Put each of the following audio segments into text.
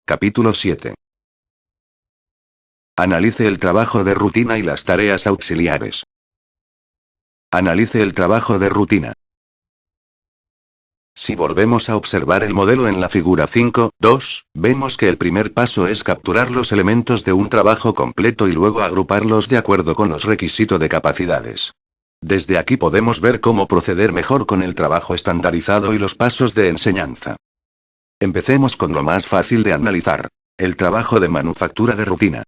Capítulo 7. Analice el trabajo de rutina y las tareas auxiliares. Analice el trabajo de rutina. Si volvemos a observar el modelo en la figura 5.2, vemos que el primer paso es capturar los elementos de un trabajo completo y luego agruparlos de acuerdo con los requisitos de capacidades. Desde aquí podemos ver cómo proceder mejor con el trabajo estandarizado y los pasos de enseñanza. Empecemos con lo más fácil de analizar: el trabajo de manufactura de rutina.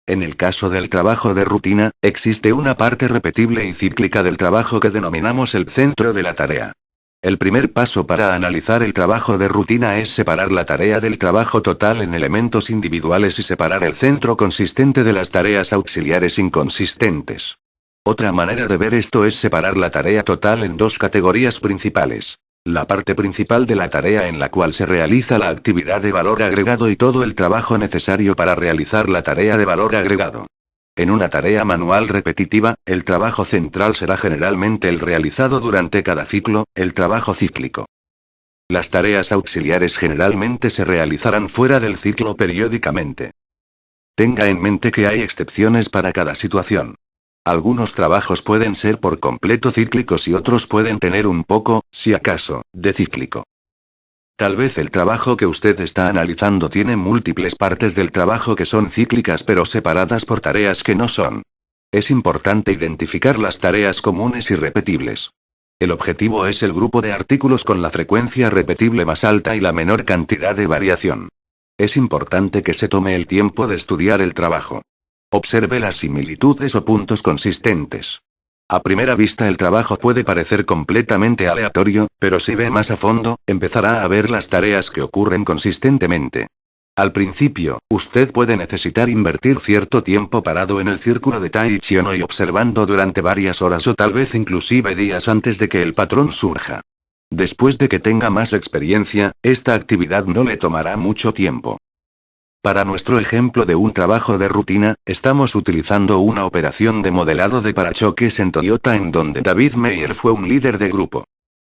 En el caso del trabajo de rutina, existe una parte repetible y cíclica del trabajo que denominamos el centro de la tarea. El primer paso para analizar el trabajo de rutina es separar la tarea del trabajo total en elementos individuales y separar el centro consistente de las tareas auxiliares inconsistentes. Otra manera de ver esto es separar la tarea total en dos categorías principales: la parte principal de la tarea en la cual se realiza la actividad de valor agregado y todo el trabajo necesario para realizar la tarea de valor agregado. En una tarea manual repetitiva, el trabajo central será generalmente el realizado durante cada ciclo, el trabajo cíclico. Las tareas auxiliares generalmente se realizarán fuera del ciclo periódicamente. Tenga en mente que hay excepciones para cada situación. Algunos trabajos pueden ser por completo cíclicos y otros pueden tener un poco, si acaso, de cíclico. Tal vez el trabajo que usted está analizando tiene múltiples partes del trabajo que son cíclicas pero separadas por tareas que no son. Es importante identificar las tareas comunes y repetibles. El objetivo es el grupo de artículos con la frecuencia repetible más alta y la menor cantidad de variación. Es importante que se tome el tiempo de estudiar el trabajo. Observe las similitudes o puntos consistentes. A primera vista el trabajo puede parecer completamente aleatorio, pero si ve más a fondo, empezará a ver las tareas que ocurren consistentemente. Al principio, usted puede necesitar invertir cierto tiempo parado en el círculo de Taichiono y observando durante varias horas o tal vez inclusive días antes de que el patrón surja. Después de que tenga más experiencia, esta actividad no le tomará mucho tiempo. Para nuestro ejemplo de un trabajo de rutina, estamos utilizando una operación de modelado de parachoques en Toyota en donde David Meyer fue un líder de grupo.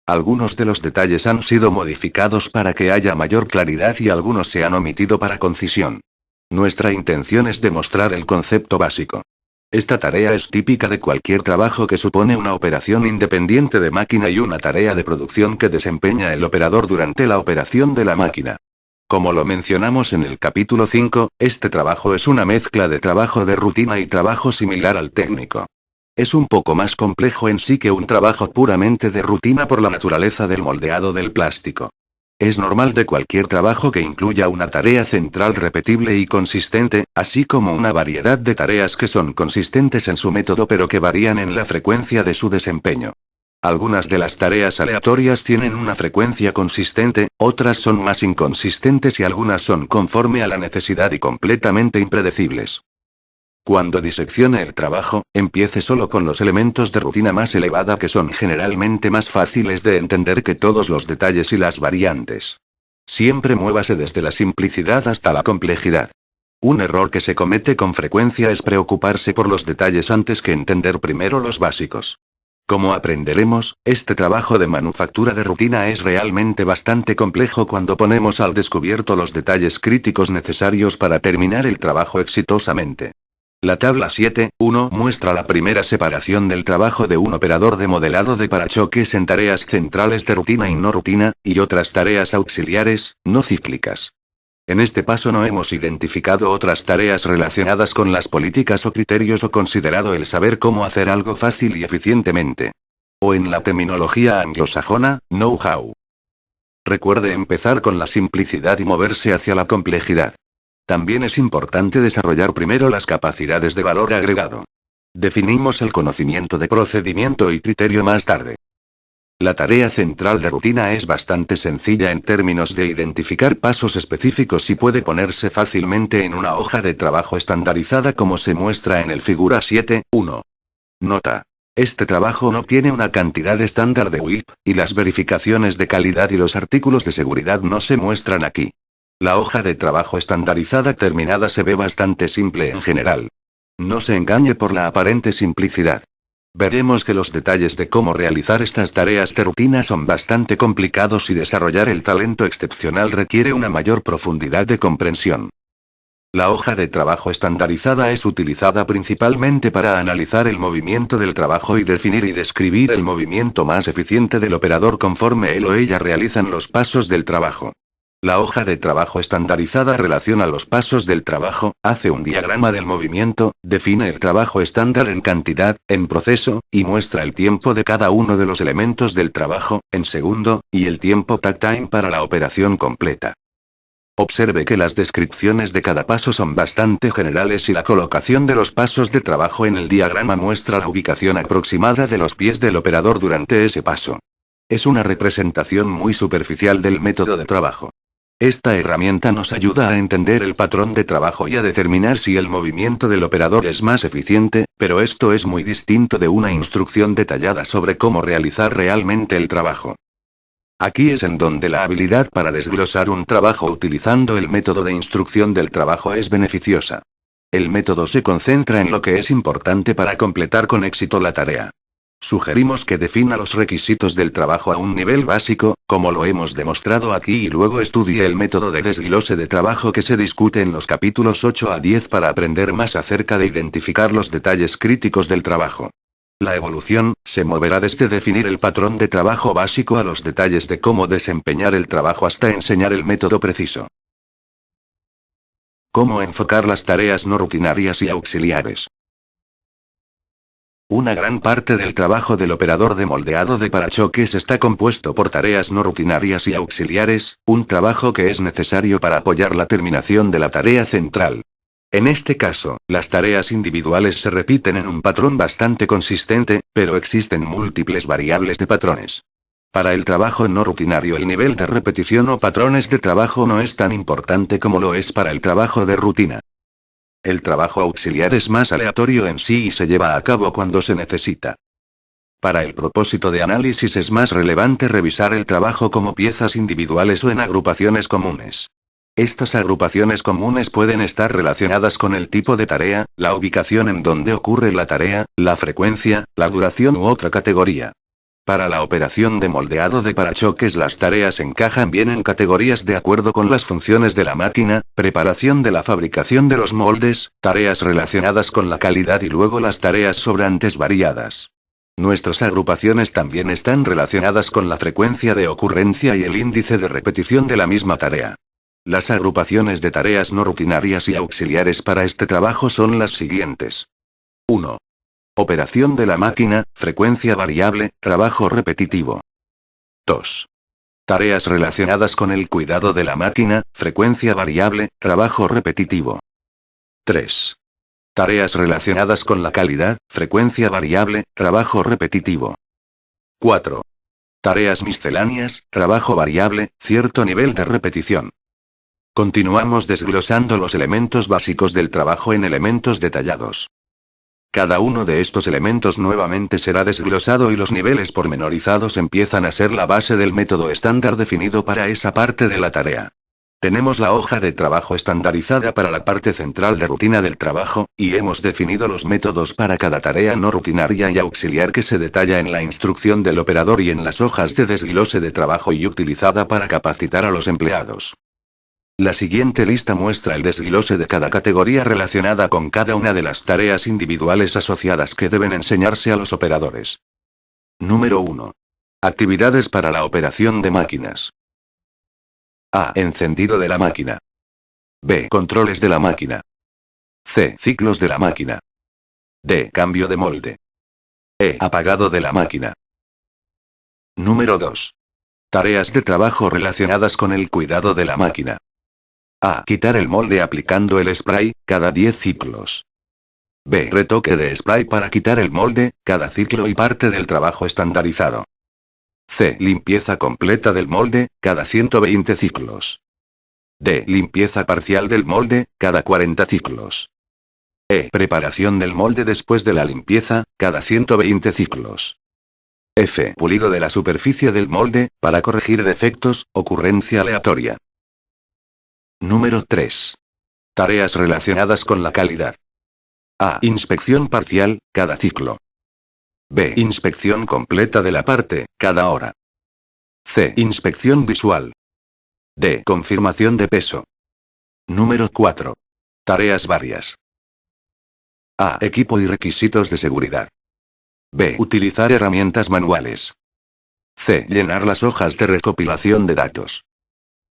Algunos de los detalles han sido modificados para que haya mayor claridad y algunos se han omitido para concisión. Nuestra intención es demostrar el concepto básico. Esta tarea es típica de cualquier trabajo que supone una operación independiente de máquina y una tarea de producción que desempeña el operador durante la operación de la máquina. Como lo mencionamos en el capítulo 5, este trabajo es una mezcla de trabajo de rutina y trabajo similar al técnico. Es un poco más complejo en sí que un trabajo puramente de rutina por la naturaleza del moldeado del plástico. Es normal de cualquier trabajo que incluya una tarea central repetible y consistente, así como una variedad de tareas que son consistentes en su método pero que varían en la frecuencia de su desempeño. Algunas de las tareas aleatorias tienen una frecuencia consistente, otras son más inconsistentes y algunas son conforme a la necesidad y completamente impredecibles. Cuando diseccione el trabajo, empiece solo con los elementos de rutina más elevada que son generalmente más fáciles de entender que todos los detalles y las variantes. Siempre muévase desde la simplicidad hasta la complejidad. Un error que se comete con frecuencia es preocuparse por los detalles antes que entender primero los básicos. Como aprenderemos, este trabajo de manufactura de rutina es realmente bastante complejo cuando ponemos al descubierto los detalles críticos necesarios para terminar el trabajo exitosamente. La tabla 7.1 muestra la primera separación del trabajo de un operador de modelado de parachoques en tareas centrales de rutina y no rutina, y otras tareas auxiliares, no cíclicas. En este paso no hemos identificado otras tareas relacionadas con las políticas o criterios o considerado el saber cómo hacer algo fácil y eficientemente. O en la terminología anglosajona, know-how. Recuerde empezar con la simplicidad y moverse hacia la complejidad. También es importante desarrollar primero las capacidades de valor agregado. Definimos el conocimiento de procedimiento y criterio más tarde. La tarea central de rutina es bastante sencilla en términos de identificar pasos específicos y puede ponerse fácilmente en una hoja de trabajo estandarizada como se muestra en el figura 7.1. Nota: este trabajo no tiene una cantidad estándar de WIP, y las verificaciones de calidad y los artículos de seguridad no se muestran aquí. La hoja de trabajo estandarizada terminada se ve bastante simple en general. No se engañe por la aparente simplicidad. Veremos que los detalles de cómo realizar estas tareas de rutina son bastante complicados y desarrollar el talento excepcional requiere una mayor profundidad de comprensión. La hoja de trabajo estandarizada es utilizada principalmente para analizar el movimiento del trabajo y definir y describir el movimiento más eficiente del operador conforme él o ella realizan los pasos del trabajo. La hoja de trabajo estandarizada relaciona los pasos del trabajo, hace un diagrama del movimiento, define el trabajo estándar en cantidad, en proceso, y muestra el tiempo de cada uno de los elementos del trabajo, en segundo, y el tiempo takt time para la operación completa. Observe que las descripciones de cada paso son bastante generales y la colocación de los pasos de trabajo en el diagrama muestra la ubicación aproximada de los pies del operador durante ese paso. Es una representación muy superficial del método de trabajo. Esta herramienta nos ayuda a entender el patrón de trabajo y a determinar si el movimiento del operador es más eficiente, pero esto es muy distinto de una instrucción detallada sobre cómo realizar realmente el trabajo. Aquí es en donde la habilidad para desglosar un trabajo utilizando el método de instrucción del trabajo es beneficiosa. El método se concentra en lo que es importante para completar con éxito la tarea. Sugerimos que defina los requisitos del trabajo a un nivel básico, como lo hemos demostrado aquí, y luego estudie el método de desglose de trabajo que se discute en los capítulos 8 a 10 para aprender más acerca de identificar los detalles críticos del trabajo. La evolución se moverá desde definir el patrón de trabajo básico a los detalles de cómo desempeñar el trabajo hasta enseñar el método preciso. Cómo enfocar las tareas no rutinarias y auxiliares. Una gran parte del trabajo del operador de moldeado de parachoques está compuesto por tareas no rutinarias y auxiliares, un trabajo que es necesario para apoyar la terminación de la tarea central. En este caso, las tareas individuales se repiten en un patrón bastante consistente, pero existen múltiples variables de patrones. Para el trabajo no rutinario el nivel de repetición o patrones de trabajo no es tan importante como lo es para el trabajo de rutina. El trabajo auxiliar es más aleatorio en sí y se lleva a cabo cuando se necesita. Para el propósito de análisis es más relevante revisar el trabajo como piezas individuales o en agrupaciones comunes. Estas agrupaciones comunes pueden estar relacionadas con el tipo de tarea, la ubicación en donde ocurre la tarea, la frecuencia, la duración u otra categoría. Para la operación de moldeado de parachoques las tareas encajan bien en categorías de acuerdo con las funciones de la máquina, preparación de la fabricación de los moldes, tareas relacionadas con la calidad y luego las tareas sobrantes variadas. Nuestras agrupaciones también están relacionadas con la frecuencia de ocurrencia y el índice de repetición de la misma tarea. Las agrupaciones de tareas no rutinarias y auxiliares para este trabajo son las siguientes. 1. Operación de la máquina, frecuencia variable, trabajo repetitivo. 2. Tareas relacionadas con el cuidado de la máquina, frecuencia variable, trabajo repetitivo. 3. Tareas relacionadas con la calidad, frecuencia variable, trabajo repetitivo. 4. Tareas misceláneas, trabajo variable, cierto nivel de repetición. Continuamos desglosando los elementos básicos del trabajo en elementos detallados. Cada uno de estos elementos nuevamente será desglosado y los niveles pormenorizados empiezan a ser la base del método estándar definido para esa parte de la tarea. Tenemos la hoja de trabajo estandarizada para la parte central de rutina del trabajo, y hemos definido los métodos para cada tarea no rutinaria y auxiliar que se detalla en la instrucción del operador y en las hojas de desglose de trabajo y utilizada para capacitar a los empleados. La siguiente lista muestra el desglose de cada categoría relacionada con cada una de las tareas individuales asociadas que deben enseñarse a los operadores. Número 1. Actividades para la operación de máquinas. A. Encendido de la máquina. B. Controles de la máquina. C. Ciclos de la máquina. D. Cambio de molde. E. Apagado de la máquina. Número 2. Tareas de trabajo relacionadas con el cuidado de la máquina. A. Quitar el molde aplicando el spray, cada 10 ciclos. B. Retoque de spray para quitar el molde, cada ciclo y parte del trabajo estandarizado. C. Limpieza completa del molde, cada 120 ciclos. D. Limpieza parcial del molde, cada 40 ciclos. E. Preparación del molde después de la limpieza, cada 120 ciclos. F. Pulido de la superficie del molde, para corregir defectos, ocurrencia aleatoria. Número 3. Tareas relacionadas con la calidad. A. Inspección parcial, cada ciclo. B. Inspección completa de la parte, cada hora. C. Inspección visual. D. Confirmación de peso. Número 4. Tareas varias. A. Equipo y requisitos de seguridad. B. Utilizar herramientas manuales. C. Llenar las hojas de recopilación de datos.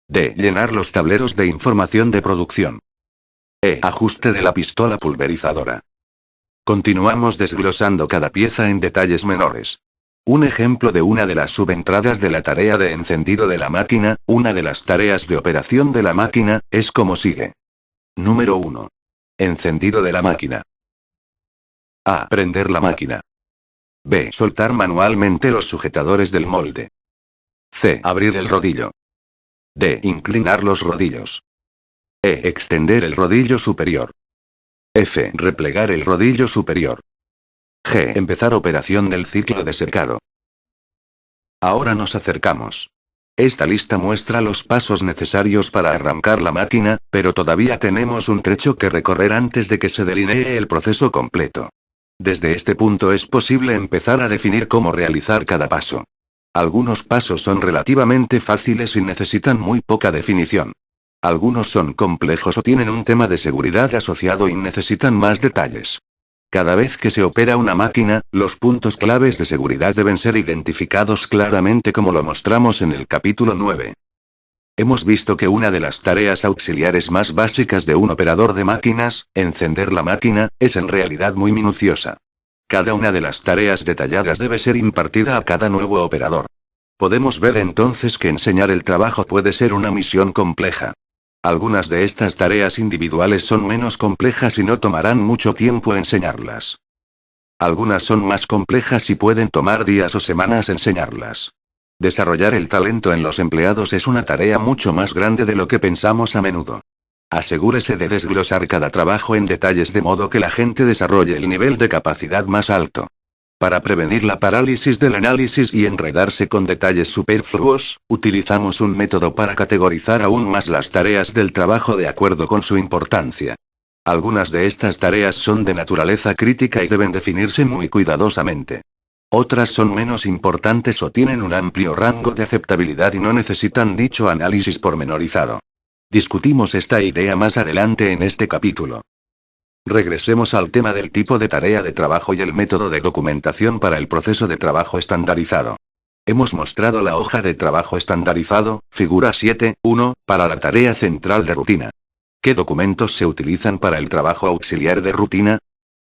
D. Llenar los tableros de información de producción. E. Ajuste de la pistola pulverizadora. Continuamos desglosando cada pieza en detalles menores. Un ejemplo de una de las subentradas de la tarea de encendido de la máquina, una de las tareas de operación de la máquina, es como sigue. Número 1. Encendido de la máquina. A. Prender la máquina. B. Soltar manualmente los sujetadores del molde. C. Abrir el rodillo. D. Inclinar los rodillos. E. Extender el rodillo superior. F. Replegar el rodillo superior. G. Empezar operación del ciclo de secado. Ahora nos acercamos. Esta lista muestra los pasos necesarios para arrancar la máquina, pero todavía tenemos un trecho que recorrer antes de que se delinee el proceso completo. Desde este punto es posible empezar a definir cómo realizar cada paso. Algunos pasos son relativamente fáciles y necesitan muy poca definición. Algunos son complejos o tienen un tema de seguridad asociado y necesitan más detalles. Cada vez que se opera una máquina, los puntos claves de seguridad deben ser identificados claramente como lo mostramos en el capítulo 9. Hemos visto que una de las tareas auxiliares más básicas de un operador de máquinas, encender la máquina, es en realidad muy minuciosa. Cada una de las tareas detalladas debe ser impartida a cada nuevo operador. Podemos ver entonces que enseñar el trabajo puede ser una misión compleja. Algunas de estas tareas individuales son menos complejas y no tomarán mucho tiempo enseñarlas. Algunas son más complejas y pueden tomar días o semanas enseñarlas. Desarrollar el talento en los empleados es una tarea mucho más grande de lo que pensamos a menudo. Asegúrese de desglosar cada trabajo en detalles de modo que la gente desarrolle el nivel de capacidad más alto. Para prevenir la parálisis del análisis y enredarse con detalles superfluos, utilizamos un método para categorizar aún más las tareas del trabajo de acuerdo con su importancia. Algunas de estas tareas son de naturaleza crítica y deben definirse muy cuidadosamente. Otras son menos importantes o tienen un amplio rango de aceptabilidad y no necesitan dicho análisis pormenorizado. Discutimos esta idea más adelante en este capítulo. Regresemos al tema del tipo de tarea de trabajo y el método de documentación para el proceso de trabajo estandarizado. Hemos mostrado la hoja de trabajo estandarizado, figura 7.1, para la tarea central de rutina. ¿Qué documentos se utilizan para el trabajo auxiliar de rutina?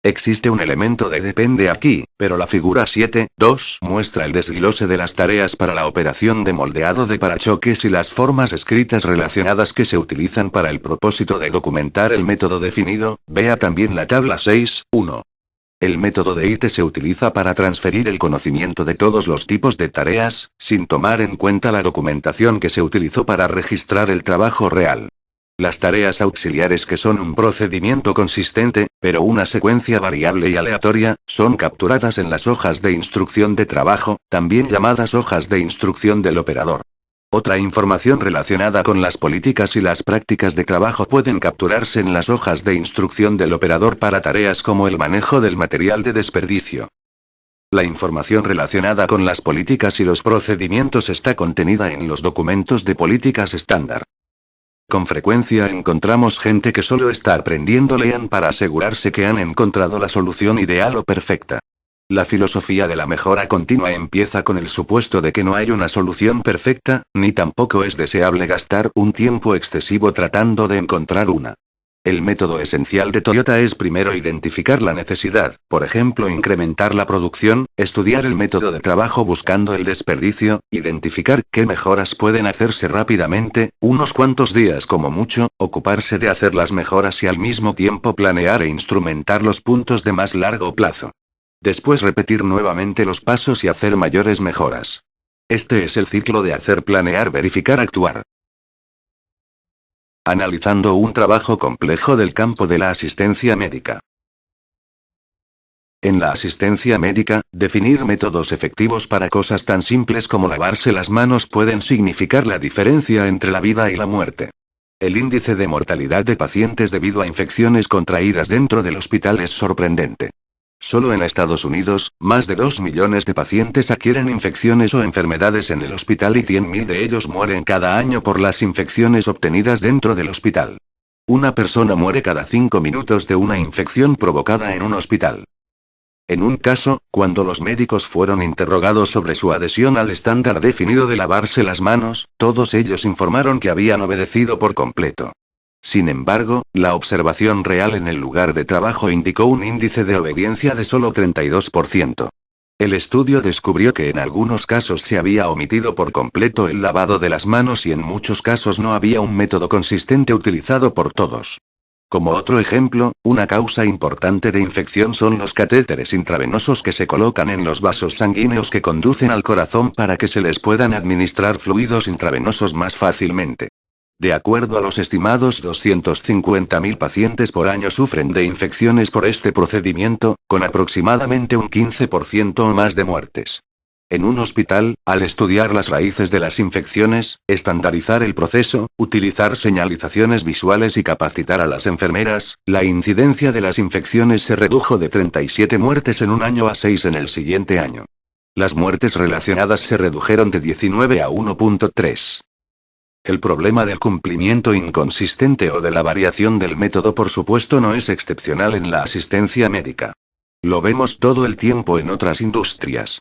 Existe un elemento de depende aquí, pero la figura 7.2 muestra el desglose de las tareas para la operación de moldeado de parachoques y las formas escritas relacionadas que se utilizan para el propósito de documentar el método definido. Vea también la tabla 6.1. El método de IT se utiliza para transferir el conocimiento de todos los tipos de tareas, sin tomar en cuenta la documentación que se utilizó para registrar el trabajo real. Las tareas auxiliares, que son un procedimiento consistente, pero una secuencia variable y aleatoria, son capturadas en las hojas de instrucción de trabajo, también llamadas hojas de instrucción del operador. Otra información relacionada con las políticas y las prácticas de trabajo pueden capturarse en las hojas de instrucción del operador para tareas como el manejo del material de desperdicio. La información relacionada con las políticas y los procedimientos está contenida en los documentos de políticas estándar. Con frecuencia encontramos gente que solo está aprendiendo lean para asegurarse que han encontrado la solución ideal o perfecta. La filosofía de la mejora continua empieza con el supuesto de que no hay una solución perfecta, ni tampoco es deseable gastar un tiempo excesivo tratando de encontrar una. El método esencial de Toyota es primero identificar la necesidad, por ejemplo incrementar la producción, estudiar el método de trabajo buscando el desperdicio, identificar qué mejoras pueden hacerse rápidamente, unos cuantos días como mucho, ocuparse de hacer las mejoras y al mismo tiempo planear e instrumentar los puntos de más largo plazo. Después repetir nuevamente los pasos y hacer mayores mejoras. Este es el ciclo de hacer, planear, verificar, actuar. Analizando un trabajo complejo del campo de la asistencia médica. En la asistencia médica, definir métodos efectivos para cosas tan simples como lavarse las manos pueden significar la diferencia entre la vida y la muerte. El índice de mortalidad de pacientes debido a infecciones contraídas dentro del hospital es sorprendente. Solo en Estados Unidos, más de 2 millones de pacientes adquieren infecciones o enfermedades en el hospital y 100.000 de ellos mueren cada año por las infecciones obtenidas dentro del hospital. Una persona muere cada 5 minutos de una infección provocada en un hospital. En un caso, cuando los médicos fueron interrogados sobre su adhesión al estándar definido de lavarse las manos, todos ellos informaron que habían obedecido por completo. Sin embargo, la observación real en el lugar de trabajo indicó un índice de obediencia de solo 32%. El estudio descubrió que en algunos casos se había omitido por completo el lavado de las manos y en muchos casos no había un método consistente utilizado por todos. Como otro ejemplo, una causa importante de infección son los catéteres intravenosos que se colocan en los vasos sanguíneos que conducen al corazón para que se les puedan administrar fluidos intravenosos más fácilmente. De acuerdo a los estimados, 250.000 pacientes por año sufren de infecciones por este procedimiento, con aproximadamente un 15% o más de muertes. En un hospital, al estudiar las raíces de las infecciones, estandarizar el proceso, utilizar señalizaciones visuales y capacitar a las enfermeras, la incidencia de las infecciones se redujo de 37 muertes en un año a 6 en el siguiente año. Las muertes relacionadas se redujeron de 19 a 1.3. El problema del cumplimiento inconsistente o de la variación del método por supuesto no es excepcional en la asistencia médica. Lo vemos todo el tiempo en otras industrias.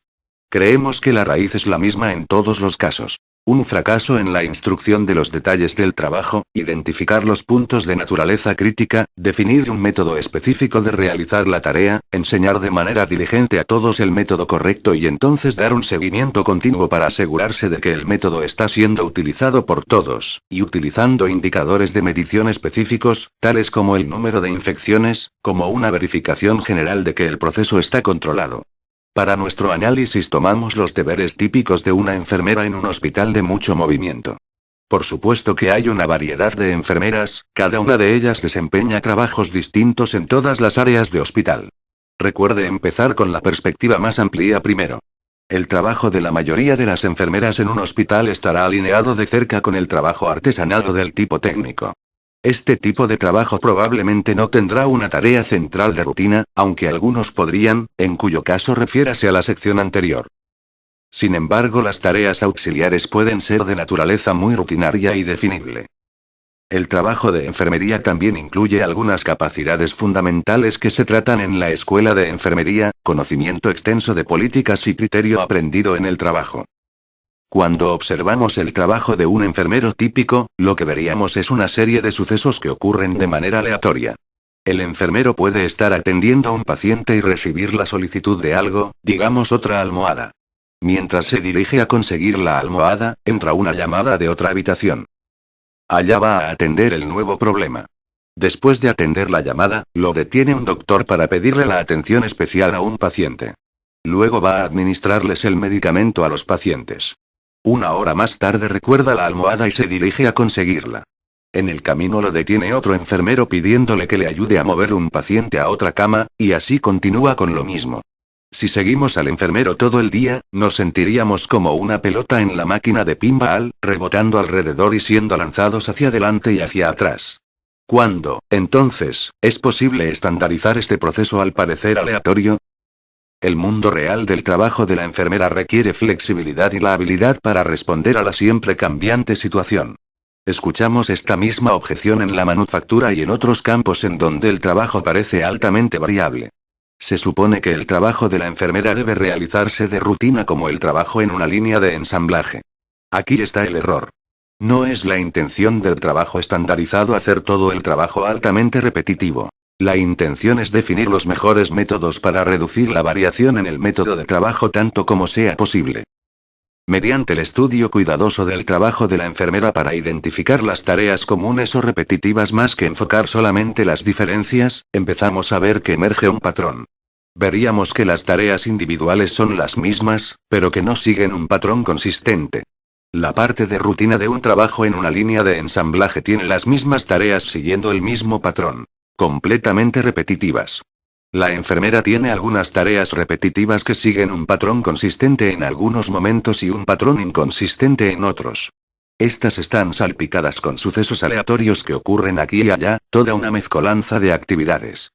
Creemos que la raíz es la misma en todos los casos. Un fracaso en la instrucción de los detalles del trabajo, identificar los puntos de naturaleza crítica, definir un método específico de realizar la tarea, enseñar de manera diligente a todos el método correcto y entonces dar un seguimiento continuo para asegurarse de que el método está siendo utilizado por todos, y utilizando indicadores de medición específicos, tales como el número de infecciones, como una verificación general de que el proceso está controlado. Para nuestro análisis tomamos los deberes típicos de una enfermera en un hospital de mucho movimiento. Por supuesto que hay una variedad de enfermeras, cada una de ellas desempeña trabajos distintos en todas las áreas de hospital. Recuerde empezar con la perspectiva más amplia primero. El trabajo de la mayoría de las enfermeras en un hospital estará alineado de cerca con el trabajo artesanal o del tipo técnico. Este tipo de trabajo probablemente no tendrá una tarea central de rutina, aunque algunos podrían, en cuyo caso refiérase a la sección anterior. Sin embargo, las tareas auxiliares pueden ser de naturaleza muy rutinaria y definible. El trabajo de enfermería también incluye algunas capacidades fundamentales que se tratan en la escuela de enfermería, conocimiento extenso de políticas y criterio aprendido en el trabajo. Cuando observamos el trabajo de un enfermero típico, lo que veríamos es una serie de sucesos que ocurren de manera aleatoria. El enfermero puede estar atendiendo a un paciente y recibir la solicitud de algo, digamos otra almohada. Mientras se dirige a conseguir la almohada, entra una llamada de otra habitación. Allá va a atender el nuevo problema. Después de atender la llamada, lo detiene un doctor para pedirle la atención especial a un paciente. Luego va a administrarles el medicamento a los pacientes. Una hora más tarde recuerda la almohada y se dirige a conseguirla. En el camino lo detiene otro enfermero pidiéndole que le ayude a mover un paciente a otra cama, y así continúa con lo mismo. Si seguimos al enfermero todo el día, nos sentiríamos como una pelota en la máquina de pinball, rebotando alrededor y siendo lanzados hacia adelante y hacia atrás. ¿Cuándo, entonces, es posible estandarizar este proceso al parecer aleatorio? El mundo real del trabajo de la enfermera requiere flexibilidad y la habilidad para responder a la siempre cambiante situación. Escuchamos esta misma objeción en la manufactura y en otros campos en donde el trabajo parece altamente variable. Se supone que el trabajo de la enfermera debe realizarse de rutina como el trabajo en una línea de ensamblaje. Aquí está el error. No es la intención del trabajo estandarizado hacer todo el trabajo altamente repetitivo. La intención es definir los mejores métodos para reducir la variación en el método de trabajo tanto como sea posible. Mediante el estudio cuidadoso del trabajo de la enfermera para identificar las tareas comunes o repetitivas más que enfocar solamente las diferencias, empezamos a ver que emerge un patrón. Veríamos que las tareas individuales son las mismas, pero que no siguen un patrón consistente. La parte de rutina de un trabajo en una línea de ensamblaje tiene las mismas tareas siguiendo el mismo patrón. Completamente repetitivas. La enfermera tiene algunas tareas repetitivas que siguen un patrón consistente en algunos momentos y un patrón inconsistente en otros. Estas están salpicadas con sucesos aleatorios que ocurren aquí y allá, toda una mezcolanza de actividades.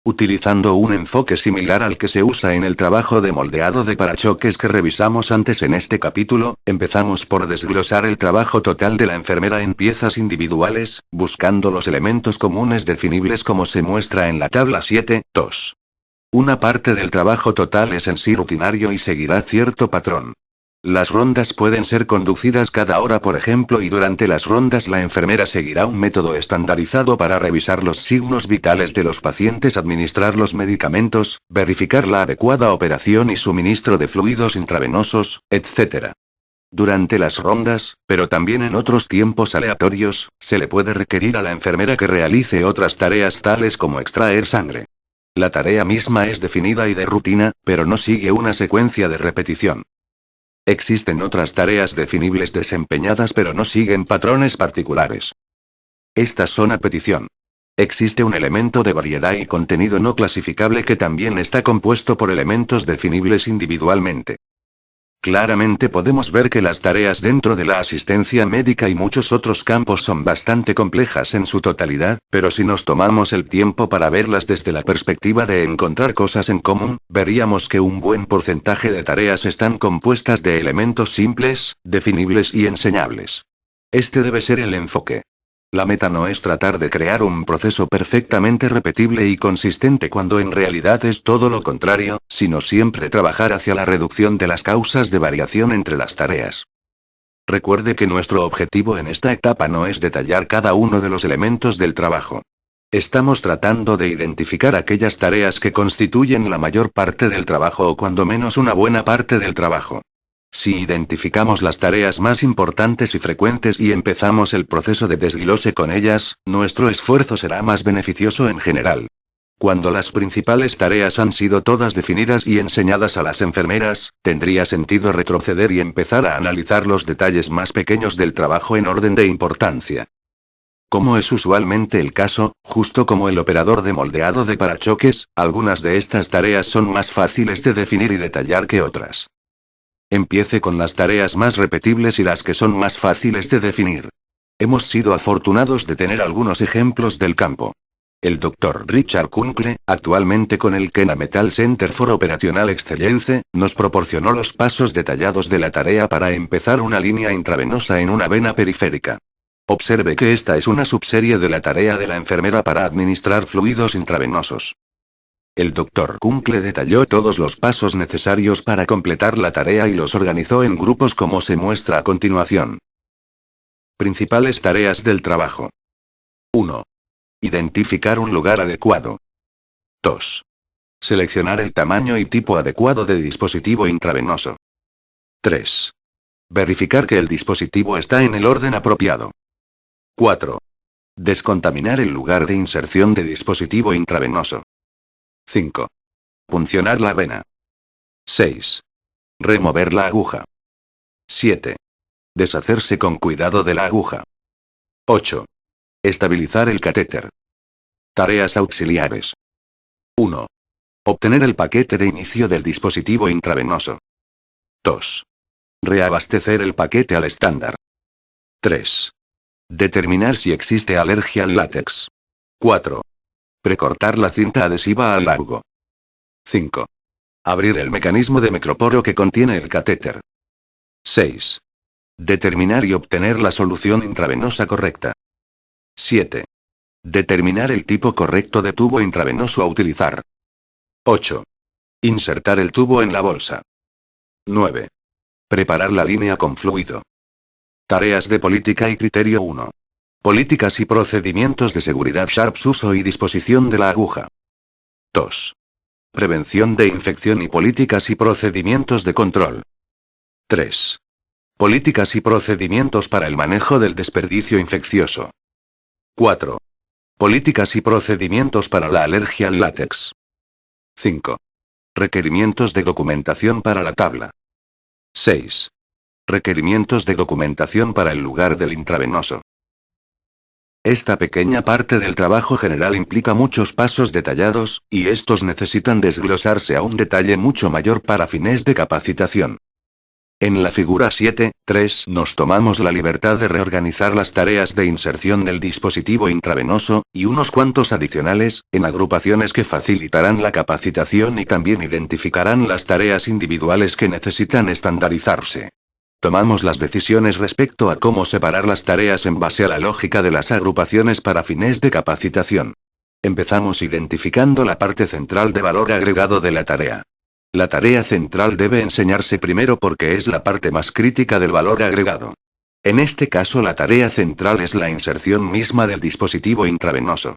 Utilizando un enfoque similar al que se usa en el trabajo de moldeado de parachoques que revisamos antes en este capítulo, empezamos por desglosar el trabajo total de la enfermera en piezas individuales, buscando los elementos comunes definibles como se muestra en la tabla 7.2. Una parte del trabajo total es en sí rutinario y seguirá cierto patrón. Las rondas pueden ser conducidas cada hora, por ejemplo, y durante las rondas la enfermera seguirá un método estandarizado para revisar los signos vitales de los pacientes, administrar los medicamentos, verificar la adecuada operación y suministro de fluidos intravenosos, etc. Durante las rondas, pero también en otros tiempos aleatorios, se le puede requerir a la enfermera que realice otras tareas tales como extraer sangre. La tarea misma es definida y de rutina, pero no sigue una secuencia de repetición. Existen otras tareas definibles desempeñadas pero no siguen patrones particulares. Estas son a petición. Existe un elemento de variedad y contenido no clasificable que también está compuesto por elementos definibles individualmente. Claramente podemos ver que las tareas dentro de la asistencia médica y muchos otros campos son bastante complejas en su totalidad, pero si nos tomamos el tiempo para verlas desde la perspectiva de encontrar cosas en común, veríamos que un buen porcentaje de tareas están compuestas de elementos simples, definibles y enseñables. Este debe ser el enfoque. La meta no es tratar de crear un proceso perfectamente repetible y consistente cuando en realidad es todo lo contrario, sino siempre trabajar hacia la reducción de las causas de variación entre las tareas. Recuerde que nuestro objetivo en esta etapa no es detallar cada uno de los elementos del trabajo. Estamos tratando de identificar aquellas tareas que constituyen la mayor parte del trabajo o cuando menos una buena parte del trabajo. Si identificamos las tareas más importantes y frecuentes y empezamos el proceso de desglose con ellas, nuestro esfuerzo será más beneficioso en general. Cuando las principales tareas han sido todas definidas y enseñadas a las enfermeras, tendría sentido retroceder y empezar a analizar los detalles más pequeños del trabajo en orden de importancia. Como es usualmente el caso, justo como el operador de moldeado de parachoques, algunas de estas tareas son más fáciles de definir y detallar que otras. Empiece con las tareas más repetibles y las que son más fáciles de definir. Hemos sido afortunados de tener algunos ejemplos del campo. El Dr. Richard Kuncle, actualmente con el Kena Metal Center for Operational Excellence, nos proporcionó los pasos detallados de la tarea para empezar una línea intravenosa en una vena periférica. Observe que esta es una subserie de la tarea de la enfermera para administrar fluidos intravenosos. El Dr. Kuncle detalló todos los pasos necesarios para completar la tarea y los organizó en grupos como se muestra a continuación. Principales tareas del trabajo. 1. Identificar un lugar adecuado. 2. Seleccionar el tamaño y tipo adecuado de dispositivo intravenoso. 3. Verificar que el dispositivo está en el orden apropiado. 4. Descontaminar el lugar de inserción de dispositivo intravenoso. 5. Puncionar la vena. 6. Remover la aguja. 7. Deshacerse con cuidado de la aguja. 8. Estabilizar el catéter. Tareas auxiliares. 1. Obtener el paquete de inicio del dispositivo intravenoso. 2. Reabastecer el paquete al estándar. 3. Determinar si existe alergia al látex. 4. Precortar la cinta adhesiva al largo. 5. Abrir el mecanismo de microporo que contiene el catéter. 6. Determinar y obtener la solución intravenosa correcta. 7. Determinar el tipo correcto de tubo intravenoso a utilizar. 8. Insertar el tubo en la bolsa. 9. Preparar la línea con fluido. Tareas de política y criterio 1. Políticas y procedimientos de seguridad Sharps, uso y disposición de la aguja. 2. Prevención de infección y políticas y procedimientos de control. 3. Políticas y procedimientos para el manejo del desperdicio infeccioso. 4. Políticas y procedimientos para la alergia al látex. 5. Requerimientos de documentación para la tabla. 6. Requerimientos de documentación para el lugar del intravenoso. Esta pequeña parte del trabajo general implica muchos pasos detallados, y estos necesitan desglosarse a un detalle mucho mayor para fines de capacitación. En la figura 7.3 nos tomamos la libertad de reorganizar las tareas de inserción del dispositivo intravenoso, y unos cuantos adicionales, en agrupaciones que facilitarán la capacitación y también identificarán las tareas individuales que necesitan estandarizarse. Tomamos las decisiones respecto a cómo separar las tareas en base a la lógica de las agrupaciones para fines de capacitación. Empezamos identificando la parte central de valor agregado de la tarea. La tarea central debe enseñarse primero porque es la parte más crítica del valor agregado. En este caso la tarea central es la inserción misma del dispositivo intravenoso.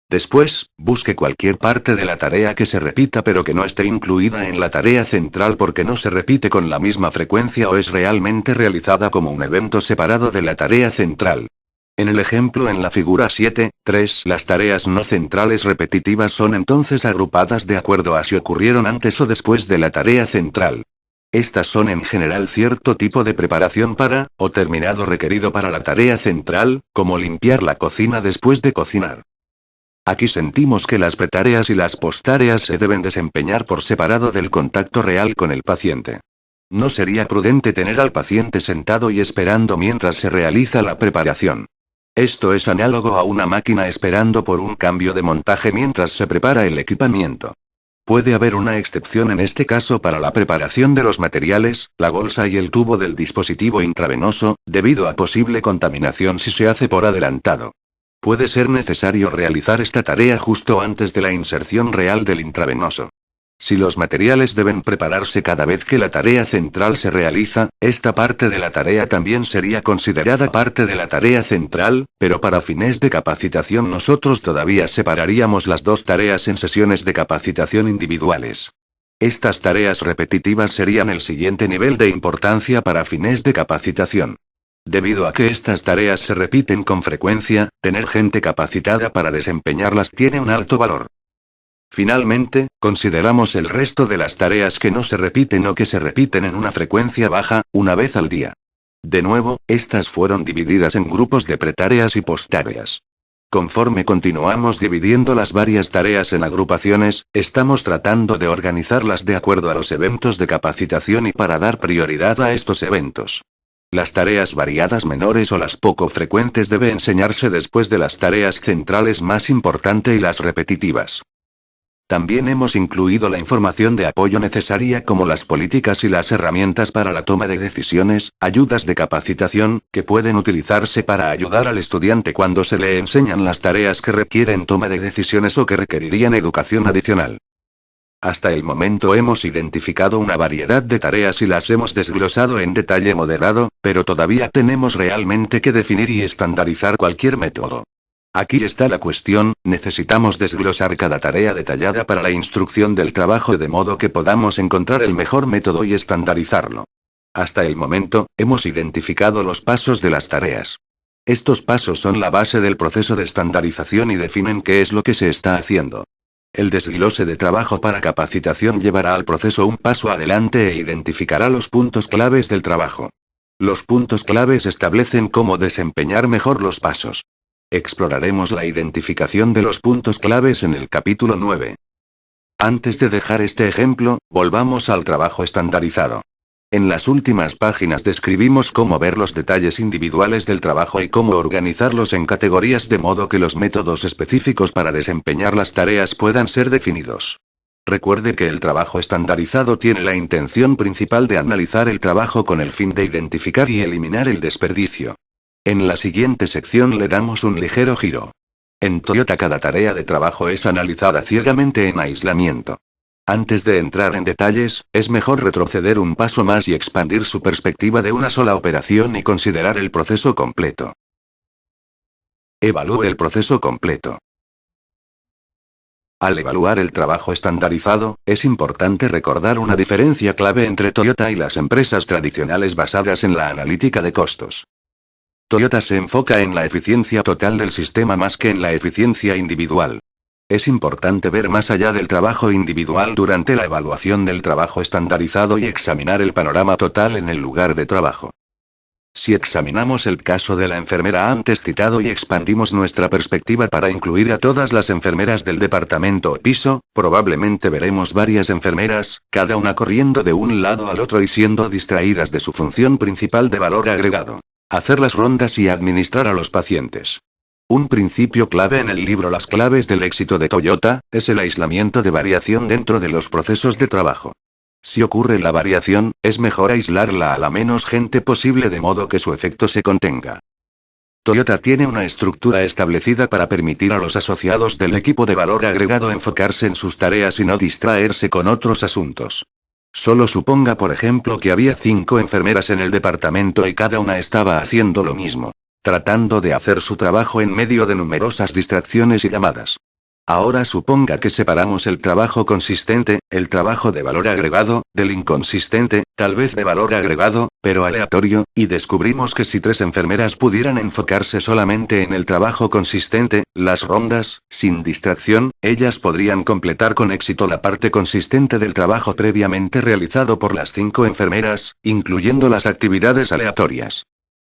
Después, busque cualquier parte de la tarea que se repita pero que no esté incluida en la tarea central porque no se repite con la misma frecuencia o es realmente realizada como un evento separado de la tarea central. En el ejemplo en la figura 7.3, las tareas no centrales repetitivas son entonces agrupadas de acuerdo a si ocurrieron antes o después de la tarea central. Estas son en general cierto tipo de preparación para, o terminado requerido para la tarea central, como limpiar la cocina después de cocinar. Aquí sentimos que las pretareas y las posttareas se deben desempeñar por separado del contacto real con el paciente. No sería prudente tener al paciente sentado y esperando mientras se realiza la preparación. Esto es análogo a una máquina esperando por un cambio de montaje mientras se prepara el equipamiento. Puede haber una excepción en este caso para la preparación de los materiales, la bolsa y el tubo del dispositivo intravenoso, debido a posible contaminación si se hace por adelantado. Puede ser necesario realizar esta tarea justo antes de la inserción real del intravenoso. Si los materiales deben prepararse cada vez que la tarea central se realiza, esta parte de la tarea también sería considerada parte de la tarea central, pero para fines de capacitación nosotros todavía separaríamos las dos tareas en sesiones de capacitación individuales. Estas tareas repetitivas serían el siguiente nivel de importancia para fines de capacitación. Debido a que estas tareas se repiten con frecuencia, tener gente capacitada para desempeñarlas tiene un alto valor. Finalmente, consideramos el resto de las tareas que no se repiten o que se repiten en una frecuencia baja, una vez al día. De nuevo, estas fueron divididas en grupos de pretareas y posttareas. Conforme continuamos dividiendo las varias tareas en agrupaciones, estamos tratando de organizarlas de acuerdo a los eventos de capacitación y para dar prioridad a estos eventos. Las tareas variadas menores o las poco frecuentes debe enseñarse después de las tareas centrales más importantes y las repetitivas. También hemos incluido la información de apoyo necesaria como las políticas y las herramientas para la toma de decisiones, ayudas de capacitación, que pueden utilizarse para ayudar al estudiante cuando se le enseñan las tareas que requieren toma de decisiones o que requerirían educación adicional. Hasta el momento hemos identificado una variedad de tareas y las hemos desglosado en detalle moderado, pero todavía tenemos realmente que definir y estandarizar cualquier método. Aquí está la cuestión, necesitamos desglosar cada tarea detallada para la instrucción del trabajo de modo que podamos encontrar el mejor método y estandarizarlo. Hasta el momento, hemos identificado los pasos de las tareas. Estos pasos son la base del proceso de estandarización y definen qué es lo que se está haciendo. El desglose de trabajo para capacitación llevará al proceso un paso adelante e identificará los puntos claves del trabajo. Los puntos claves establecen cómo desempeñar mejor los pasos. Exploraremos la identificación de los puntos claves en el capítulo 9. Antes de dejar este ejemplo, volvamos al trabajo estandarizado. En las últimas páginas describimos cómo ver los detalles individuales del trabajo y cómo organizarlos en categorías de modo que los métodos específicos para desempeñar las tareas puedan ser definidos. Recuerde que el trabajo estandarizado tiene la intención principal de analizar el trabajo con el fin de identificar y eliminar el desperdicio. En la siguiente sección le damos un ligero giro. En Toyota cada tarea de trabajo es analizada ciegamente en aislamiento. Antes de entrar en detalles, es mejor retroceder un paso más y expandir su perspectiva de una sola operación y considerar el proceso completo. Evalúe el proceso completo. Al evaluar el trabajo estandarizado, es importante recordar una diferencia clave entre Toyota y las empresas tradicionales basadas en la analítica de costos. Toyota se enfoca en la eficiencia total del sistema más que en la eficiencia individual. Es importante ver más allá del trabajo individual durante la evaluación del trabajo estandarizado y examinar el panorama total en el lugar de trabajo. Si examinamos el caso de la enfermera antes citado y expandimos nuestra perspectiva para incluir a todas las enfermeras del departamento o piso, probablemente veremos varias enfermeras, cada una corriendo de un lado al otro y siendo distraídas de su función principal de valor agregado: hacer las rondas y administrar a los pacientes. Un principio clave en el libro Las claves del éxito de Toyota es el aislamiento de variación dentro de los procesos de trabajo. Si ocurre la variación, es mejor aislarla a la menos gente posible de modo que su efecto se contenga. Toyota tiene una estructura establecida para permitir a los asociados del equipo de valor agregado enfocarse en sus tareas y no distraerse con otros asuntos. Solo suponga, por ejemplo, que había 5 enfermeras en el departamento y cada una estaba haciendo lo mismo, tratando de hacer su trabajo en medio de numerosas distracciones y llamadas. Ahora suponga que separamos el trabajo consistente, el trabajo de valor agregado, del inconsistente, tal vez de valor agregado, pero aleatorio, y descubrimos que si 3 enfermeras pudieran enfocarse solamente en el trabajo consistente, las rondas, sin distracción, ellas podrían completar con éxito la parte consistente del trabajo previamente realizado por las 5 enfermeras, incluyendo las actividades aleatorias.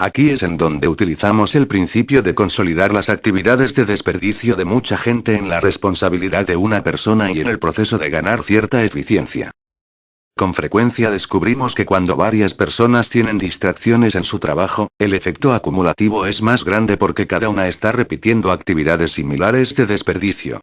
Aquí es en donde utilizamos el principio de consolidar las actividades de desperdicio de mucha gente en la responsabilidad de una persona y en el proceso de ganar cierta eficiencia. Con frecuencia descubrimos que cuando varias personas tienen distracciones en su trabajo, el efecto acumulativo es más grande porque cada una está repitiendo actividades similares de desperdicio.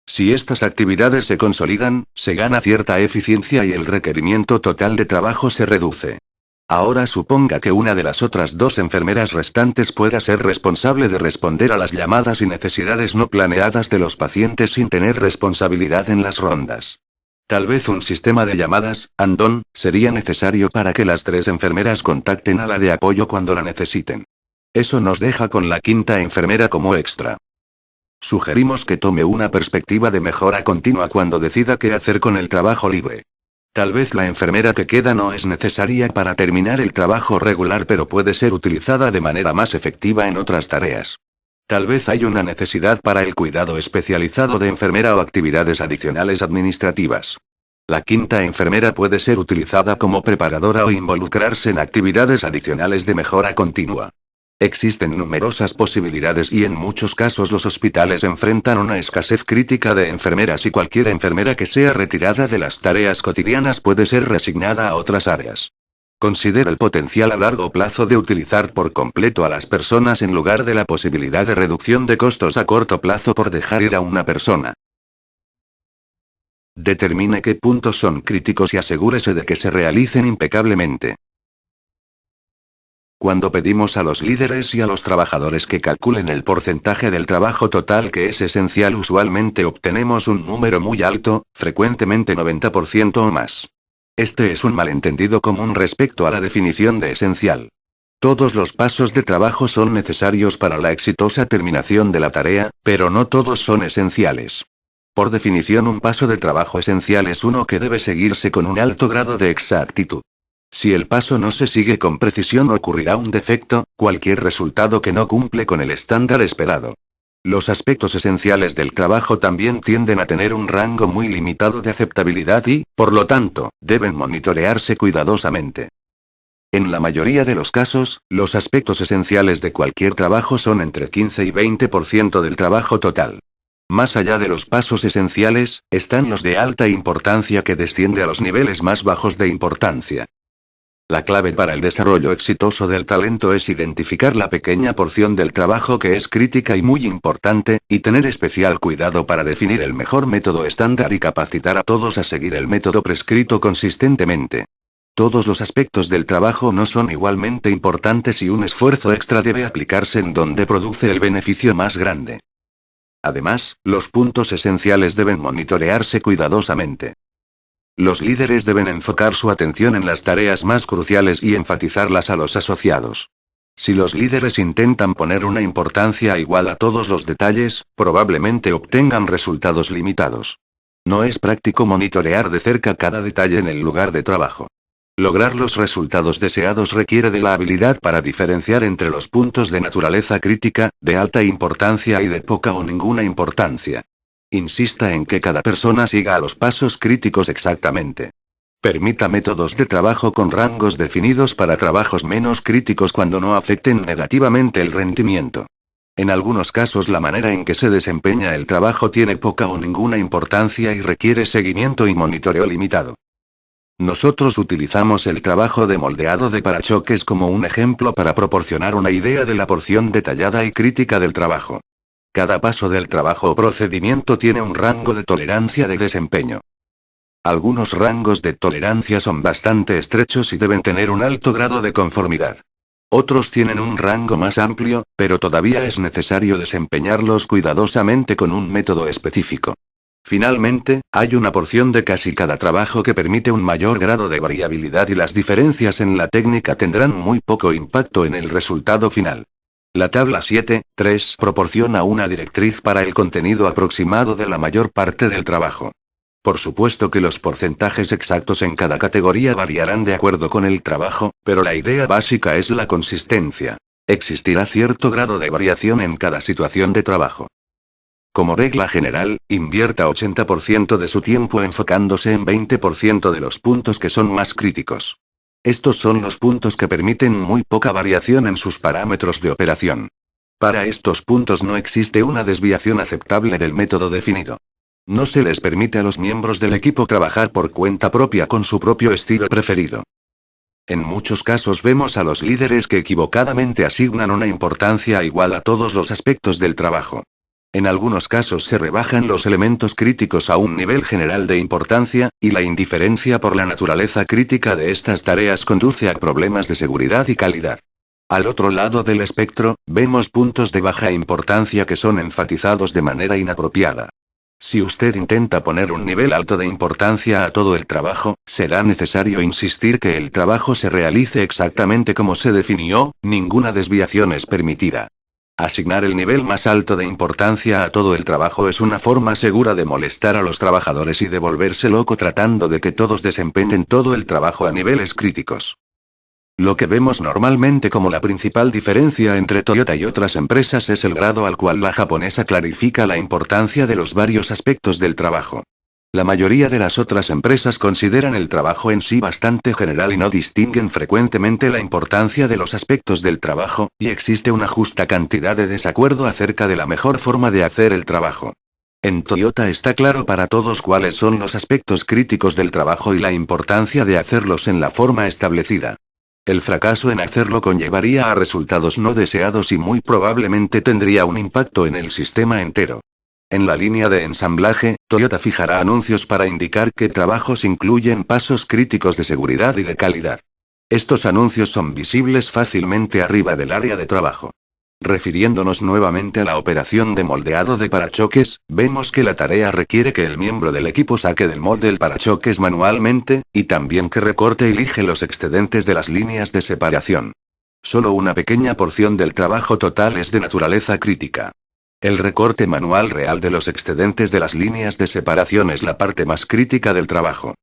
Si estas actividades se consolidan, se gana cierta eficiencia y el requerimiento total de trabajo se reduce. Ahora suponga que una de las otras 2 enfermeras restantes pueda ser responsable de responder a las llamadas y necesidades no planeadas de los pacientes sin tener responsabilidad en las rondas. Tal vez un sistema de llamadas, andón, sería necesario para que las 3 enfermeras contacten a la de apoyo cuando la necesiten. Eso nos deja con la 5ª enfermera como extra. Sugerimos que tome una perspectiva de mejora continua cuando decida qué hacer con el trabajo libre. Tal vez la enfermera que queda no es necesaria para terminar el trabajo regular, pero puede ser utilizada de manera más efectiva en otras tareas. Tal vez hay una necesidad para el cuidado especializado de enfermera o actividades adicionales administrativas. La 5ª enfermera puede ser utilizada como preparadora o involucrarse en actividades adicionales de mejora continua. Existen numerosas posibilidades y en muchos casos los hospitales enfrentan una escasez crítica de enfermeras y cualquier enfermera que sea retirada de las tareas cotidianas puede ser reasignada a otras áreas. Considera el potencial a largo plazo de utilizar por completo a las personas en lugar de la posibilidad de reducción de costos a corto plazo por dejar ir a una persona. Determine qué puntos son críticos y asegúrese de que se realicen impecablemente. Cuando pedimos a los líderes y a los trabajadores que calculen el porcentaje del trabajo total que es esencial, usualmente obtenemos un número muy alto, frecuentemente 90% o más. Este es un malentendido común respecto a la definición de esencial. Todos los pasos de trabajo son necesarios para la exitosa terminación de la tarea, pero no todos son esenciales. Por definición, un paso de trabajo esencial es uno que debe seguirse con un alto grado de exactitud. Si el paso no se sigue con precisión, ocurrirá un defecto, cualquier resultado que no cumple con el estándar esperado. Los aspectos esenciales del trabajo también tienden a tener un rango muy limitado de aceptabilidad y, por lo tanto, deben monitorearse cuidadosamente. En la mayoría de los casos, los aspectos esenciales de cualquier trabajo son entre 15 y 20% del trabajo total. Más allá de los pasos esenciales, están los de alta importancia, que desciende a los niveles más bajos de importancia. La clave para el desarrollo exitoso del talento es identificar la pequeña porción del trabajo que es crítica y muy importante, y tener especial cuidado para definir el mejor método estándar y capacitar a todos a seguir el método prescrito consistentemente. Todos los aspectos del trabajo no son igualmente importantes y un esfuerzo extra debe aplicarse en donde produce el beneficio más grande. Además, los puntos esenciales deben monitorearse cuidadosamente. Los líderes deben enfocar su atención en las tareas más cruciales y enfatizarlas a los asociados. Si los líderes intentan poner una importancia igual a todos los detalles, probablemente obtengan resultados limitados. No es práctico monitorear de cerca cada detalle en el lugar de trabajo. Lograr los resultados deseados requiere de la habilidad para diferenciar entre los puntos de naturaleza crítica, de alta importancia y de poca o ninguna importancia. Insista en que cada persona siga a los pasos críticos exactamente. Permita métodos de trabajo con rangos definidos para trabajos menos críticos cuando no afecten negativamente el rendimiento. En algunos casos la manera en que se desempeña el trabajo tiene poca o ninguna importancia y requiere seguimiento y monitoreo limitado. Nosotros utilizamos el trabajo de moldeado de parachoques como un ejemplo para proporcionar una idea de la porción detallada y crítica del trabajo. Cada paso del trabajo o procedimiento tiene un rango de tolerancia de desempeño. Algunos rangos de tolerancia son bastante estrechos y deben tener un alto grado de conformidad. Otros tienen un rango más amplio, pero todavía es necesario desempeñarlos cuidadosamente con un método específico. Finalmente, hay una porción de casi cada trabajo que permite un mayor grado de variabilidad y las diferencias en la técnica tendrán muy poco impacto en el resultado final. La tabla 7.3 proporciona una directriz para el contenido aproximado de la mayor parte del trabajo. Por supuesto que los porcentajes exactos en cada categoría variarán de acuerdo con el trabajo, pero la idea básica es la consistencia. Existirá cierto grado de variación en cada situación de trabajo. Como regla general, invierta 80% de su tiempo enfocándose en 20% de los puntos que son más críticos. Estos son los puntos que permiten muy poca variación en sus parámetros de operación. Para estos puntos no existe una desviación aceptable del método definido. No se les permite a los miembros del equipo trabajar por cuenta propia con su propio estilo preferido. En muchos casos vemos a los líderes que equivocadamente asignan una importancia igual a todos los aspectos del trabajo. En algunos casos se rebajan los elementos críticos a un nivel general de importancia, y la indiferencia por la naturaleza crítica de estas tareas conduce a problemas de seguridad y calidad. Al otro lado del espectro, vemos puntos de baja importancia que son enfatizados de manera inapropiada. Si usted intenta poner un nivel alto de importancia a todo el trabajo, será necesario insistir que el trabajo se realice exactamente como se definió, ninguna desviación es permitida. Asignar el nivel más alto de importancia a todo el trabajo es una forma segura de molestar a los trabajadores y de volverse loco tratando de que todos desempeñen todo el trabajo a niveles críticos. Lo que vemos normalmente como la principal diferencia entre Toyota y otras empresas es el grado al cual la japonesa clarifica la importancia de los varios aspectos del trabajo. La mayoría de las otras empresas consideran el trabajo en sí bastante general y no distinguen frecuentemente la importancia de los aspectos del trabajo, y existe una justa cantidad de desacuerdo acerca de la mejor forma de hacer el trabajo. En Toyota está claro para todos cuáles son los aspectos críticos del trabajo y la importancia de hacerlos en la forma establecida. El fracaso en hacerlo conllevaría a resultados no deseados y muy probablemente tendría un impacto en el sistema entero. En la línea de ensamblaje, Toyota fijará anuncios para indicar qué trabajos incluyen pasos críticos de seguridad y de calidad. Estos anuncios son visibles fácilmente arriba del área de trabajo. Refiriéndonos nuevamente a la operación de moldeado de parachoques, vemos que la tarea requiere que el miembro del equipo saque del molde el parachoques manualmente, y también que recorte y lije los excedentes de las líneas de separación. Solo una pequeña porción del trabajo total es de naturaleza crítica. El recorte manual real de los excedentes de las líneas de separación es la parte más crítica del trabajo.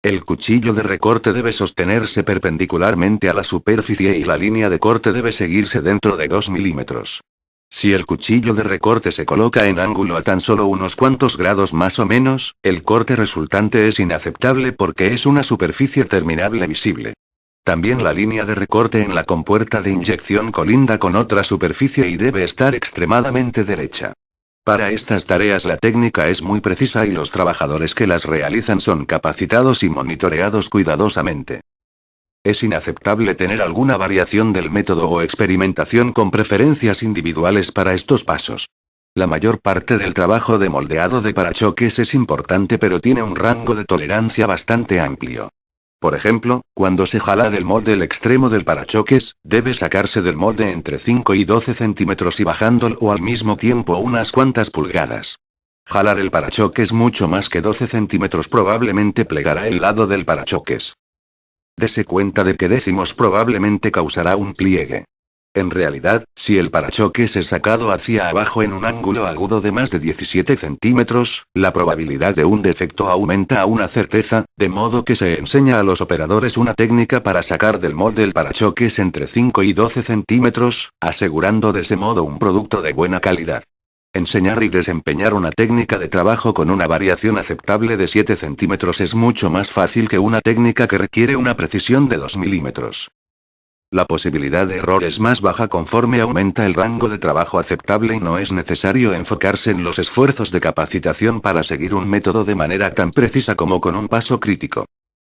El cuchillo de recorte debe sostenerse perpendicularmente a la superficie y la línea de corte debe seguirse dentro de 2 milímetros. Si el cuchillo de recorte se coloca en ángulo a tan solo unos cuantos grados más o menos, el corte resultante es inaceptable porque es una superficie terminable visible. También la línea de recorte en la compuerta de inyección colinda con otra superficie y debe estar extremadamente derecha. Para estas tareas la técnica es muy precisa y los trabajadores que las realizan son capacitados y monitoreados cuidadosamente. Es inaceptable tener alguna variación del método o experimentación con preferencias individuales para estos pasos. La mayor parte del trabajo de moldeado de parachoques es importante pero tiene un rango de tolerancia bastante amplio. Por ejemplo, cuando se jala del molde el extremo del parachoques, debe sacarse del molde entre 5 y 12 centímetros y bajándolo al mismo tiempo unas cuantas pulgadas. Jalar el parachoques mucho más que 12 centímetros probablemente plegará el lado del parachoques. Dese cuenta de que décimos probablemente causará un pliegue. En realidad, si el parachoques es sacado hacia abajo en un ángulo agudo de más de 17 centímetros, la probabilidad de un defecto aumenta a una certeza, de modo que se enseña a los operadores una técnica para sacar del molde el parachoques entre 5 y 12 centímetros, asegurando de ese modo un producto de buena calidad. Enseñar y desempeñar una técnica de trabajo con una variación aceptable de 7 centímetros es mucho más fácil que una técnica que requiere una precisión de 2 milímetros. La posibilidad de error es más baja conforme aumenta el rango de trabajo aceptable y no es necesario enfocarse en los esfuerzos de capacitación para seguir un método de manera tan precisa como con un paso crítico.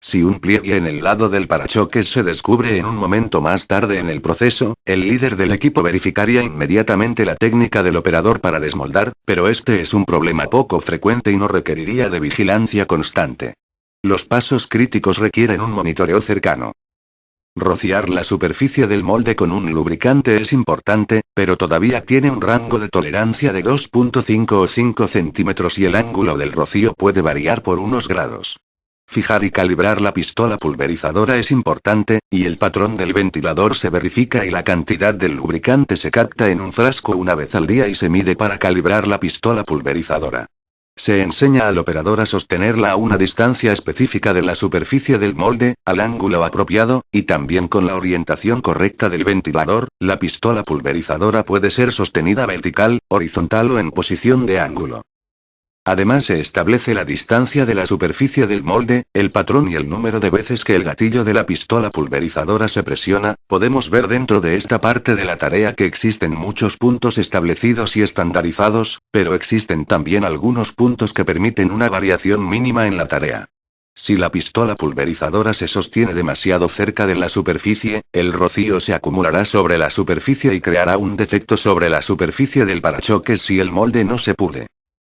Si un pliegue en el lado del parachoques se descubre en un momento más tarde en el proceso, el líder del equipo verificaría inmediatamente la técnica del operador para desmoldar, pero este es un problema poco frecuente y no requeriría de vigilancia constante. Los pasos críticos requieren un monitoreo cercano. Rociar la superficie del molde con un lubricante es importante, pero todavía tiene un rango de tolerancia de 2.5 o 5 centímetros y el ángulo del rocío puede variar por unos grados. Fijar y calibrar la pistola pulverizadora es importante, y el patrón del ventilador se verifica y la cantidad del lubricante se capta en un frasco una vez al día y se mide para calibrar la pistola pulverizadora. Se enseña al operador a sostenerla a una distancia específica de la superficie del molde, al ángulo apropiado, y también con la orientación correcta del ventilador. La pistola pulverizadora puede ser sostenida vertical, horizontal o en posición de ángulo. Además se establece la distancia de la superficie del molde, el patrón y el número de veces que el gatillo de la pistola pulverizadora se presiona. Podemos ver dentro de esta parte de la tarea que existen muchos puntos establecidos y estandarizados, pero existen también algunos puntos que permiten una variación mínima en la tarea. Si la pistola pulverizadora se sostiene demasiado cerca de la superficie, el rocío se acumulará sobre la superficie y creará un defecto sobre la superficie del parachoques si el molde no se pule.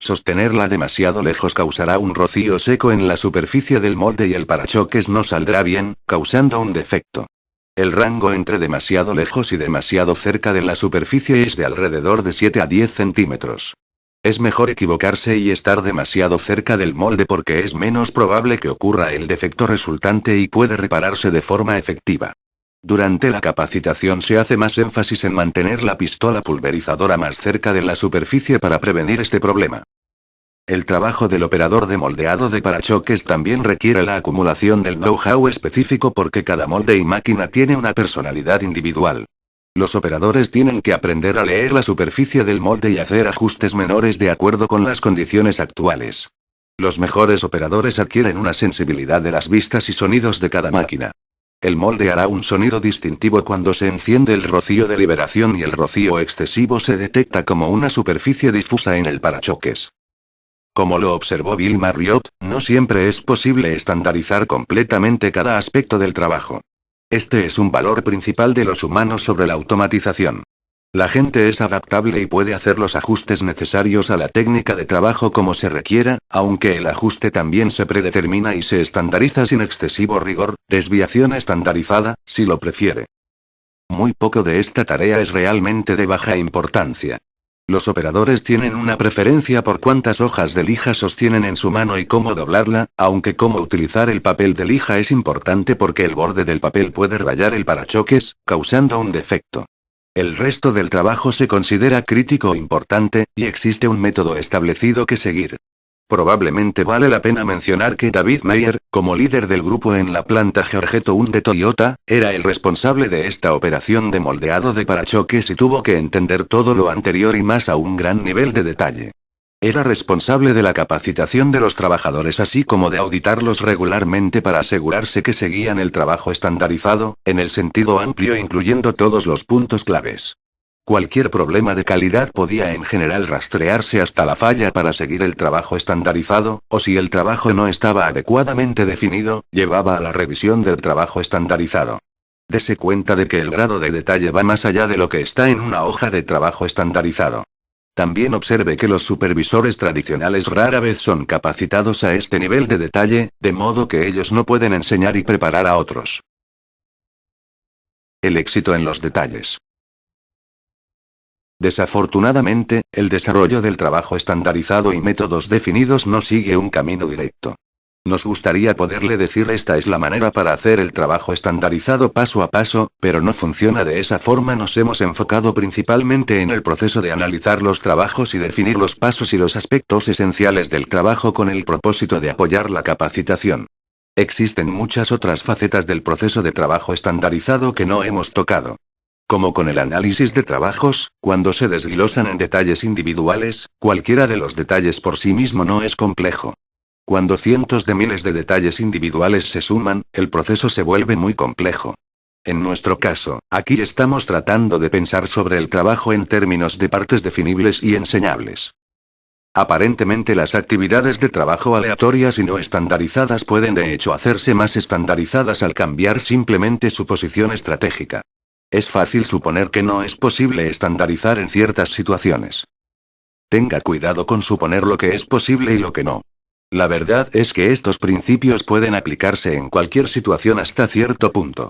Sostenerla demasiado lejos causará un rocío seco en la superficie del molde y el parachoques no saldrá bien, causando un defecto. El rango entre demasiado lejos y demasiado cerca de la superficie es de alrededor de 7 a 10 centímetros. Es mejor equivocarse y estar demasiado cerca del molde porque es menos probable que ocurra el defecto resultante y puede repararse de forma efectiva. Durante la capacitación se hace más énfasis en mantener la pistola pulverizadora más cerca de la superficie para prevenir este problema. El trabajo del operador de moldeado de parachoques también requiere la acumulación del know-how específico porque cada molde y máquina tiene una personalidad individual. Los operadores tienen que aprender a leer la superficie del molde y hacer ajustes menores de acuerdo con las condiciones actuales. Los mejores operadores adquieren una sensibilidad de las vistas y sonidos de cada máquina. El molde hará un sonido distintivo cuando se enciende el rocío de liberación y el rocío excesivo se detecta como una superficie difusa en el parachoques. Como lo observó Bill Marriott, no siempre es posible estandarizar completamente cada aspecto del trabajo. Este es un valor principal de los humanos sobre la automatización. La gente es adaptable y puede hacer los ajustes necesarios a la técnica de trabajo como se requiera, aunque el ajuste también se predetermina y se estandariza sin excesivo rigor, desviación estandarizada, si lo prefiere. Muy poco de esta tarea es realmente de baja importancia. Los operadores tienen una preferencia por cuántas hojas de lija sostienen en su mano y cómo doblarla, aunque cómo utilizar el papel de lija es importante porque el borde del papel puede rayar el parachoques, causando un defecto. El resto del trabajo se considera crítico o importante, y existe un método establecido que seguir. Probablemente vale la pena mencionar que David Meyer, como líder del grupo en la planta Georgetown 1 de Toyota, era el responsable de esta operación de moldeado de parachoques y tuvo que entender todo lo anterior y más a un gran nivel de detalle. Era responsable de la capacitación de los trabajadores así como de auditarlos regularmente para asegurarse que seguían el trabajo estandarizado, en el sentido amplio incluyendo todos los puntos claves. Cualquier problema de calidad podía en general rastrearse hasta la falla para seguir el trabajo estandarizado, o si el trabajo no estaba adecuadamente definido, llevaba a la revisión del trabajo estandarizado. Dese cuenta de que el grado de detalle va más allá de lo que está en una hoja de trabajo estandarizado. También observe que los supervisores tradicionales rara vez son capacitados a este nivel de detalle, de modo que ellos no pueden enseñar y preparar a otros. El éxito en los detalles. Desafortunadamente, el desarrollo del trabajo estandarizado y métodos definidos no sigue un camino directo. Nos gustaría poderle decir esta es la manera para hacer el trabajo estandarizado paso a paso, pero no funciona de esa forma. Nos hemos enfocado principalmente en el proceso de analizar los trabajos y definir los pasos y los aspectos esenciales del trabajo con el propósito de apoyar la capacitación. Existen muchas otras facetas del proceso de trabajo estandarizado que no hemos tocado. Como con el análisis de trabajos, cuando se desglosan en detalles individuales, cualquiera de los detalles por sí mismo no es complejo. Cuando cientos de miles de detalles individuales se suman, el proceso se vuelve muy complejo. En nuestro caso, aquí estamos tratando de pensar sobre el trabajo en términos de partes definibles y enseñables. Aparentemente las actividades de trabajo aleatorias y no estandarizadas pueden de hecho hacerse más estandarizadas al cambiar simplemente su posición estratégica. Es fácil suponer que no es posible estandarizar en ciertas situaciones. Tenga cuidado con suponer lo que es posible y lo que no. La verdad es que estos principios pueden aplicarse en cualquier situación hasta cierto punto.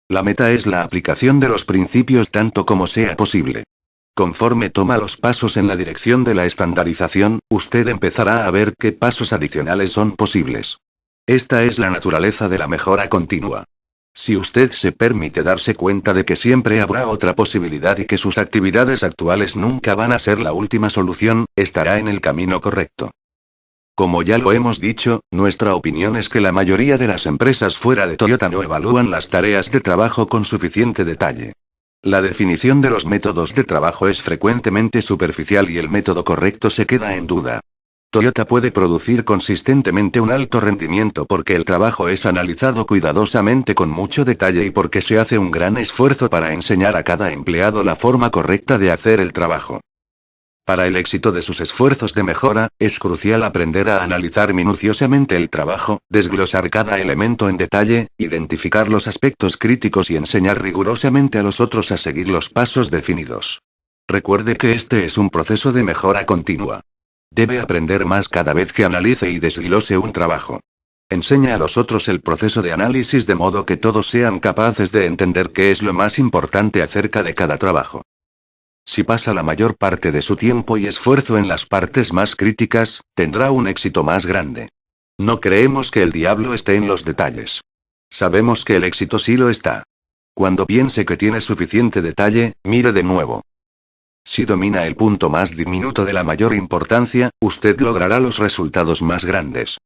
La meta es la aplicación de los principios tanto como sea posible. Conforme toma los pasos en la dirección de la estandarización, usted empezará a ver qué pasos adicionales son posibles. Esta es la naturaleza de la mejora continua. Si usted se permite darse cuenta de que siempre habrá otra posibilidad y que sus actividades actuales nunca van a ser la última solución, estará en el camino correcto. Como ya lo hemos dicho, nuestra opinión es que la mayoría de las empresas fuera de Toyota no evalúan las tareas de trabajo con suficiente detalle. La definición de los métodos de trabajo es frecuentemente superficial y el método correcto se queda en duda. Toyota puede producir consistentemente un alto rendimiento porque el trabajo es analizado cuidadosamente con mucho detalle y porque se hace un gran esfuerzo para enseñar a cada empleado la forma correcta de hacer el trabajo. Para el éxito de sus esfuerzos de mejora, es crucial aprender a analizar minuciosamente el trabajo, desglosar cada elemento en detalle, identificar los aspectos críticos y enseñar rigurosamente a los otros a seguir los pasos definidos. Recuerde que este es un proceso de mejora continua. Debe aprender más cada vez que analice y desglose un trabajo. Enseña a los otros el proceso de análisis de modo que todos sean capaces de entender qué es lo más importante acerca de cada trabajo. Si pasa la mayor parte de su tiempo y esfuerzo en las partes más críticas, tendrá un éxito más grande. No creemos que el diablo esté en los detalles. Sabemos que el éxito sí lo está. Cuando piense que tiene suficiente detalle, mire de nuevo. Si domina el punto más diminuto de la mayor importancia, usted logrará los resultados más grandes.